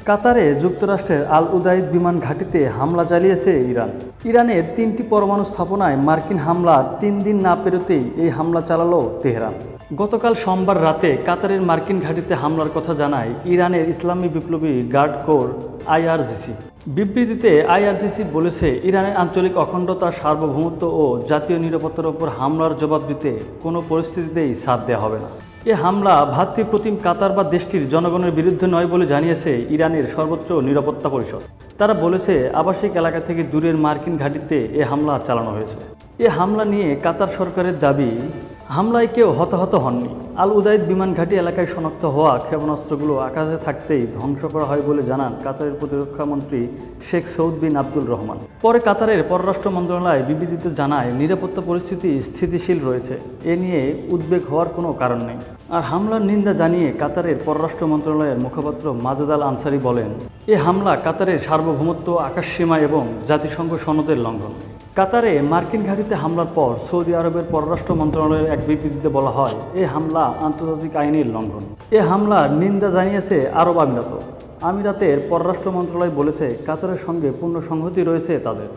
কাতারে যুক্তরাষ্ট্রের আল উদাইদ বিমান ঘাঁটিতে হামলা চালিয়েছে ইরান। ইরানের 3টি পরমাণু স্থাপনায় মার্কিন হামলার 3 দিন না পেরোতেই এই হামলা চালালো তেহরান। গতকাল সোমবার রাতে কাতারের মার্কিন ঘাঁটিতে হামলার কথা জানায় ইরানের ইসলামী বিপ্লবী গার্ড কোর আইআরজিসি। বিবৃতিতে আইআরজিসি বলেছে, ইরানের আঞ্চলিক অখণ্ডতা, সার্বভৌমত্ব ও জাতীয় নিরাপত্তার ওপর হামলার জবাব দিতে কোনো পরিস্থিতিতেই ছাড় দেওয়া হবে না। এ হামলা ভ্রাতৃপ্রতিম কাতার বা দেশটির জনগণের বিরুদ্ধে নয় বলে জানিয়েছে ইরানের সর্বোচ্চ নিরাপত্তা পরিষদ। তারা বলেছে, আবাসিক এলাকা থেকে দূরের মার্কিন ঘাঁটিতে এ হামলা চালানো হয়েছে। এ হামলা নিয়ে কাতার সরকারের দাবি, হামলায় কেউ হতাহত হননি। আল উদাইদ বিমান ঘাঁটি এলাকায় শনাক্ত হওয়া ক্ষেপণাস্ত্রগুলো আকাশে থাকতেই ধ্বংস করা হয় বলে জানান কাতারের প্রতিরক্ষা মন্ত্রী শেখ সৌদ বিন আব্দুল রহমান। পরে কাতারের পররাষ্ট্র মন্ত্রণালয় বিবৃতিতে জানায়, নিরাপত্তা পরিস্থিতি স্থিতিশীল রয়েছে, এ নিয়ে উদ্বেগ হওয়ার কোনো কারণ নেই। আর হামলার নিন্দা জানিয়ে কাতারের পররাষ্ট্র মন্ত্রণালয়ের মুখপাত্র মাজেদ আল আনসারি বলেন, এ হামলা কাতারের সার্বভৌমত্ব, আকাশসীমা এবং জাতিসংঘ সনদের লঙ্ঘন। কাতারে মার্কিন ঘাঁটিতে হামলার পর সৌদি আরবের পররাষ্ট্র মন্ত্রণালয়ের এক বিবৃতিতে বলা হয়, এ হামলা আন্তর্জাতিক আইনের লঙ্ঘন। এ হামলার নিন্দা জানিয়েছে আরব আমিরাতও। আমিরাতের পররাষ্ট্র মন্ত্রণালয় বলেছে, কাতারের সঙ্গে পূর্ণ সংহতি রয়েছে তাদের।